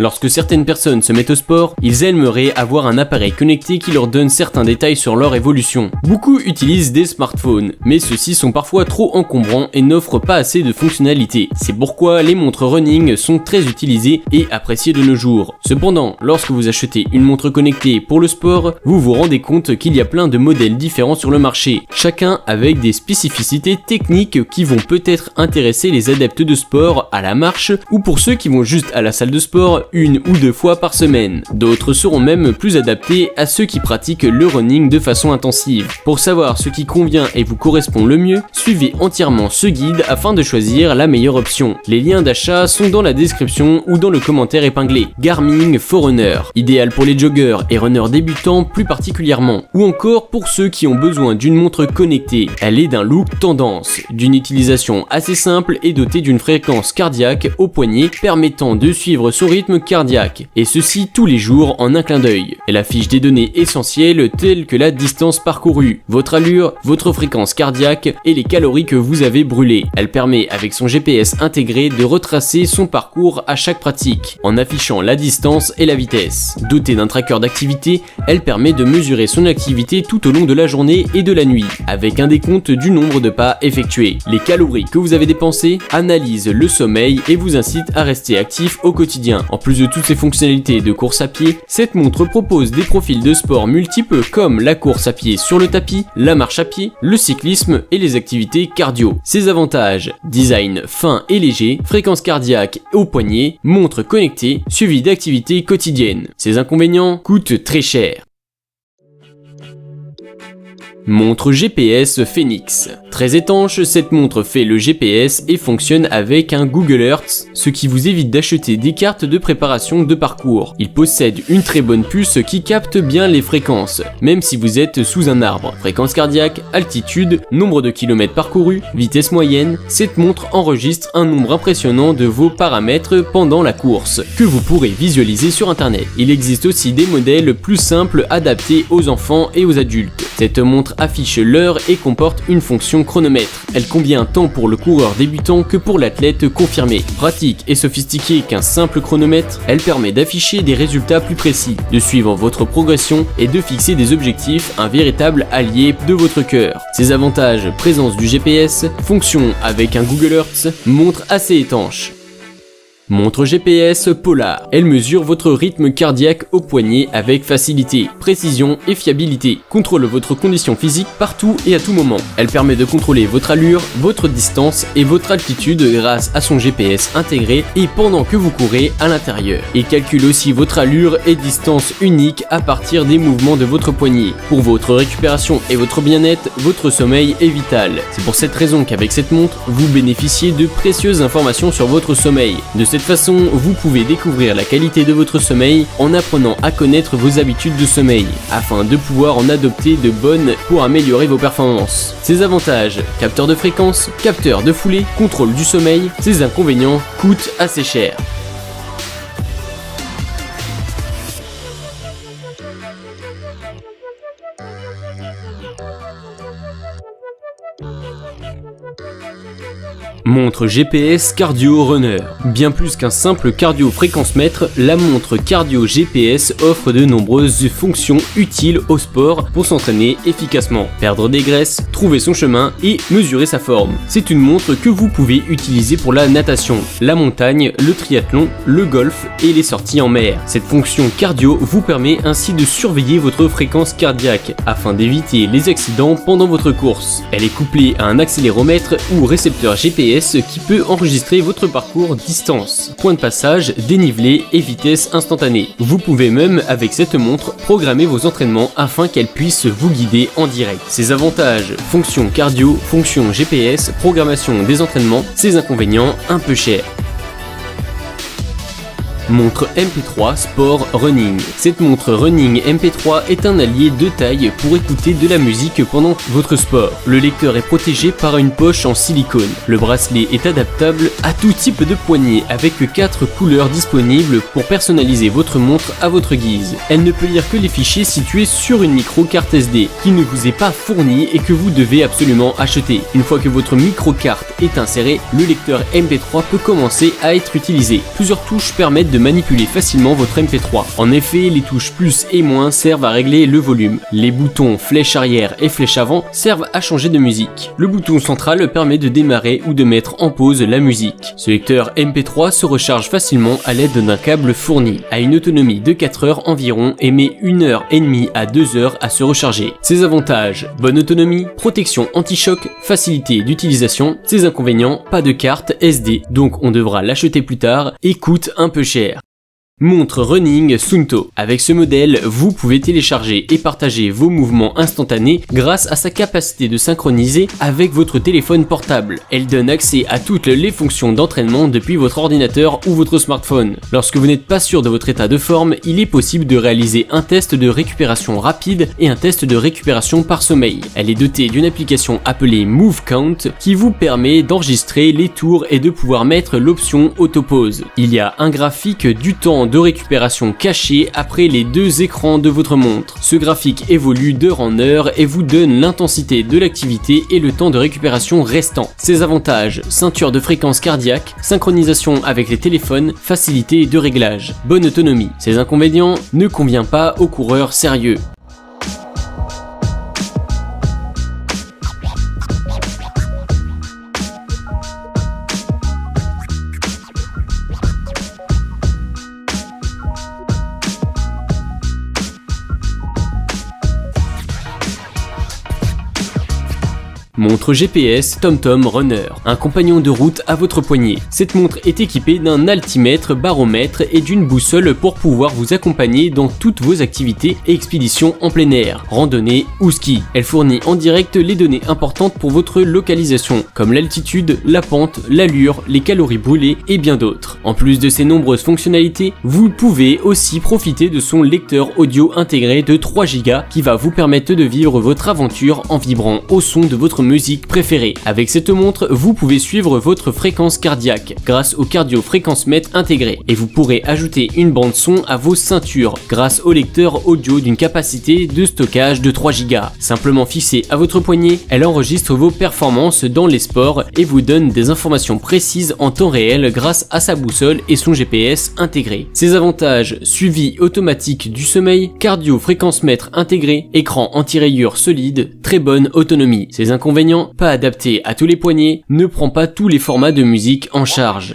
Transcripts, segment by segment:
Lorsque certaines personnes se mettent au sport, ils aimeraient avoir un appareil connecté qui leur donne certains détails sur leur évolution. Beaucoup utilisent des smartphones, mais ceux-ci sont parfois trop encombrants et n'offrent pas assez de fonctionnalités. C'est pourquoi les montres running sont très utilisées et appréciées de nos jours. Cependant, lorsque vous achetez une montre connectée pour le sport, vous vous rendez compte qu'il y a plein de modèles différents sur le marché, chacun avec des spécificités techniques qui vont peut-être intéresser les adeptes de sport à la marche ou pour ceux qui vont juste à la salle de sport 1 ou 2 fois par semaine. D'autres seront même plus adaptés à ceux qui pratiquent le running de façon intensive. Pour savoir ce qui convient et vous correspond le mieux, suivez entièrement ce guide afin de choisir la meilleure option. Les liens d'achat sont dans la description ou dans le commentaire épinglé. Garmin Forerunner, idéal pour les joggers et runners débutants plus particulièrement, ou encore pour ceux qui ont besoin d'une montre connectée. Elle est d'un look tendance, d'une utilisation assez simple et dotée d'une fréquence cardiaque au poignet permettant de suivre son rythme cardiaque, et ceci tous les jours en un clin d'œil. Elle affiche des données essentielles telles que la distance parcourue, votre allure, votre fréquence cardiaque et les calories que vous avez brûlées. Elle permet avec son GPS intégré de retracer son parcours à chaque pratique, en affichant la distance et la vitesse. Dotée d'un tracker d'activité, elle permet de mesurer son activité tout au long de la journée et de la nuit, avec un décompte du nombre de pas effectués. Les calories que vous avez dépensées, analyse le sommeil et vous incite à rester actif au quotidien. En plus de toutes ces fonctionnalités de course à pied, cette montre propose des profils de sport multiples comme la course à pied sur le tapis, la marche à pied, le cyclisme et les activités cardio. Ses avantages: design fin et léger, fréquence cardiaque au poignet, montre connectée, suivi d'activités quotidiennes. Ses inconvénients: coûtent très cher. Montre GPS Phoenix. Très étanche, cette montre fait le GPS et fonctionne avec un Google Earth, ce qui vous évite d'acheter des cartes de préparation de parcours. Il possède une très bonne puce qui capte bien les fréquences, même si vous êtes sous un arbre. Fréquence cardiaque, altitude, nombre de kilomètres parcourus, vitesse moyenne, cette montre enregistre un nombre impressionnant de vos paramètres pendant la course, que vous pourrez visualiser sur internet. Il existe aussi des modèles plus simples adaptés aux enfants et aux adultes. Cette montre affiche l'heure et comporte une fonction chronomètre. Elle convient tant pour le coureur débutant que pour l'athlète confirmé. Pratique et sophistiquée qu'un simple chronomètre, elle permet d'afficher des résultats plus précis, de suivre votre progression et de fixer des objectifs, un véritable allié de votre cœur. Ses avantages: présence du GPS, fonction avec un Google Earth, montre assez étanche. Montre GPS Polar. Elle mesure votre rythme cardiaque au poignet avec facilité, précision et fiabilité. Contrôle votre condition physique partout et à tout moment. Elle permet de contrôler votre allure, votre distance et votre altitude grâce à son GPS intégré et pendant que vous courez à l'intérieur. Il calcule aussi votre allure et distance unique à partir des mouvements de votre poignet. Pour votre récupération et votre bien-être, votre sommeil est vital. C'est pour cette raison qu'avec cette montre, vous bénéficiez de précieuses informations sur votre sommeil. De cette façon, vous pouvez découvrir la qualité de votre sommeil en apprenant à connaître vos habitudes de sommeil, afin de pouvoir en adopter de bonnes pour améliorer vos performances. Ses avantages: capteur de fréquence, capteur de foulée, contrôle du sommeil. Ses inconvénients: coûtent assez cher. Montre GPS Cardio Runner. Bien plus qu'un simple cardio-fréquence-mètre, la montre cardio GPS offre de nombreuses fonctions utiles au sport pour s'entraîner efficacement, perdre des graisses, trouver son chemin et mesurer sa forme. C'est une montre que vous pouvez utiliser pour la natation, la montagne, le triathlon, le golf et les sorties en mer. Cette fonction cardio vous permet ainsi de surveiller votre fréquence cardiaque afin d'éviter les accidents pendant votre course. Elle est couplée à un accéléromètre ou récepteur GPS qui peut enregistrer votre parcours, distance, point de passage, dénivelé et vitesse instantanée. Vous pouvez même, avec cette montre, programmer vos entraînements afin qu'elle puisse vous guider en direct. Ses avantages: fonction cardio, fonction GPS, programmation des entraînements. Ses inconvénients: un peu cher. Montre MP3 Sport Running. Cette montre Running MP3 est un allié de taille pour écouter de la musique pendant votre sport. Le lecteur est protégé par une poche en silicone. Le bracelet est adaptable à tout type de poignet avec 4 couleurs disponibles pour personnaliser votre montre à votre guise. Elle ne peut lire que les fichiers situés sur une micro-carte SD qui ne vous est pas fournie et que vous devez absolument acheter. Une fois que votre micro-carte est insérée, le lecteur MP3 peut commencer à être utilisé. Plusieurs touches permettent de manipuler facilement votre MP3. En effet, les touches plus et moins servent à régler le volume. Les boutons flèche arrière et flèche avant servent à changer de musique. Le bouton central permet de démarrer ou de mettre en pause la musique. Ce lecteur MP3 se recharge facilement à l'aide d'un câble fourni, à une autonomie de 4 heures environ et met 1h30 à 2 heures à se recharger. Ses avantages: bonne autonomie, protection anti-choc, facilité d'utilisation. Ses inconvénients: pas de carte SD, donc on devra l'acheter plus tard et coûte un peu cher. Montre running Suunto. Avec ce modèle, vous pouvez télécharger et partager vos mouvements instantanés grâce à sa capacité de synchroniser avec votre téléphone portable. Elle donne accès à toutes les fonctions d'entraînement depuis votre ordinateur ou votre smartphone. Lorsque vous n'êtes pas sûr de votre état de forme, il est possible de réaliser un test de récupération rapide et un test de récupération par sommeil. Elle est dotée d'une application appelée Move Count qui vous permet d'enregistrer les tours et de pouvoir mettre l'option autopause. Il y a un graphique du temps de récupération caché après les deux écrans de votre montre. Ce graphique évolue d'heure en heure et vous donne l'intensité de l'activité et le temps de récupération restant. Ses avantages: ceinture de fréquence cardiaque, synchronisation avec les téléphones, facilité de réglage, bonne autonomie. Ses inconvénients: ne convient pas aux coureurs sérieux. Montre GPS TomTom Runner, un compagnon de route à votre poignet. Cette montre est équipée d'un altimètre, baromètre et d'une boussole pour pouvoir vous accompagner dans toutes vos activités et expéditions en plein air, randonnée ou ski. Elle fournit en direct les données importantes pour votre localisation, comme l'altitude, la pente, l'allure, les calories brûlées et bien d'autres. En plus de ces nombreuses fonctionnalités, vous pouvez aussi profiter de son lecteur audio intégré de 3 Go qui va vous permettre de vivre votre aventure en vibrant au son de votre musique préférée. Avec cette montre, vous pouvez suivre votre fréquence cardiaque grâce au cardio-fréquence-mètre intégré et vous pourrez ajouter une bande son à vos ceintures grâce au lecteur audio d'une capacité de stockage de 3 Go. Simplement fixée à votre poignet, elle enregistre vos performances dans les sports et vous donne des informations précises en temps réel grâce à sa boussole et son GPS intégré. Ses avantages: suivi automatique du sommeil, cardio-fréquence-mètre intégré, écran anti-rayures solide, très bonne autonomie. Ses inconvénients: pas adapté à tous les poignets, ne prend pas tous les formats de musique en charge.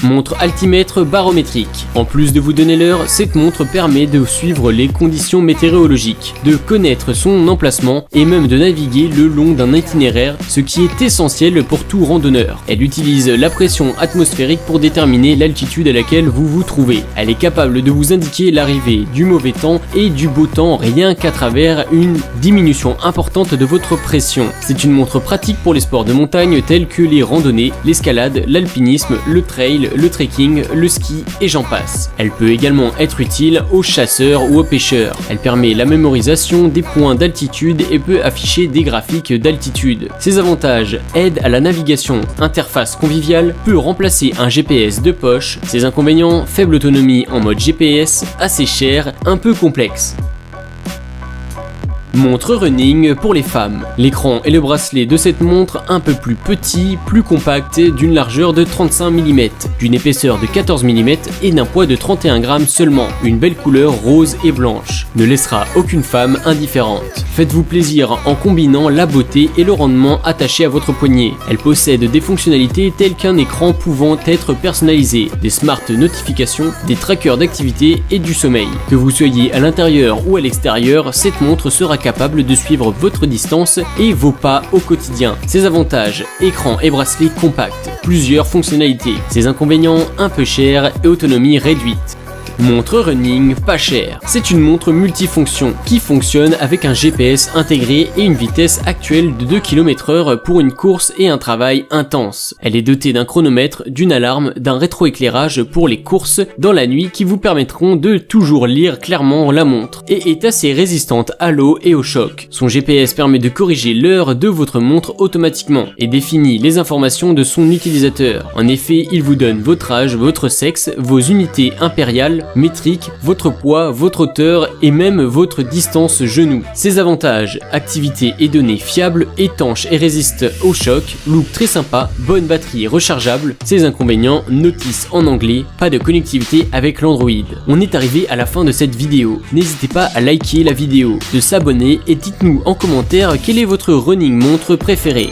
Montre altimètre barométrique. En plus de vous donner l'heure, cette montre permet de suivre les conditions météorologiques, de connaître son emplacement et même de naviguer le long d'un itinéraire, ce qui est essentiel pour tout randonneur. Elle utilise la pression atmosphérique pour déterminer l'altitude à laquelle vous vous trouvez. Elle est capable de vous indiquer l'arrivée du mauvais temps et du beau temps rien qu'à travers une diminution importante de votre pression. C'est une montre pratique pour les sports de montagne tels que les randonnées, l'escalade, l'alpinisme, le trail, le trekking, le ski et j'en passe. Elle peut également être utile aux chasseurs ou aux pêcheurs. Elle permet la mémorisation des points d'altitude et peut afficher des graphiques d'altitude. Ses avantages: aide à la navigation, interface conviviale, peut remplacer un GPS de poche. Ses inconvénients: faible autonomie en mode GPS, assez cher, un peu complexe. Montre running pour les femmes. L'écran et le bracelet de cette montre un peu plus petit, plus compact, d'une largeur de 35 mm, d'une épaisseur de 14 mm et d'un poids de 31 grammes seulement. Une belle couleur rose et blanche ne laissera aucune femme indifférente. Faites-vous plaisir en combinant la beauté et le rendement attaché à votre poignet. Elle possède des fonctionnalités telles qu'un écran pouvant être personnalisé, des smart notifications, des trackers d'activité et du sommeil. Que vous soyez à l'intérieur ou à l'extérieur, cette montre sera capable de suivre votre distance et vos pas au quotidien. Ses avantages: écran et bracelet compact, plusieurs fonctionnalités. Ses inconvénients: un peu cher et autonomie réduite. Montre running pas cher. C'est une montre multifonction qui fonctionne avec un GPS intégré et une vitesse actuelle de 2 km/h pour une course et un travail intense. Elle est dotée d'un chronomètre, d'une alarme, d'un rétroéclairage pour les courses dans la nuit qui vous permettront de toujours lire clairement la montre et est assez résistante à l'eau et au choc. Son GPS permet de corriger l'heure de votre montre automatiquement et définit les informations de son utilisateur. En effet, il vous donne votre âge, votre sexe, vos unités impériales vitale, métrique, votre poids, votre hauteur et même votre distance genou. Ses avantages: activité et données fiables, étanches et résistent au choc, look très sympa, bonne batterie rechargeable. Ses inconvénients: notice en anglais, pas de connectivité avec l'Android. On est arrivé à la fin de cette vidéo. N'hésitez pas à liker la vidéo, de s'abonner et dites-nous en commentaire quelle est votre running montre préférée.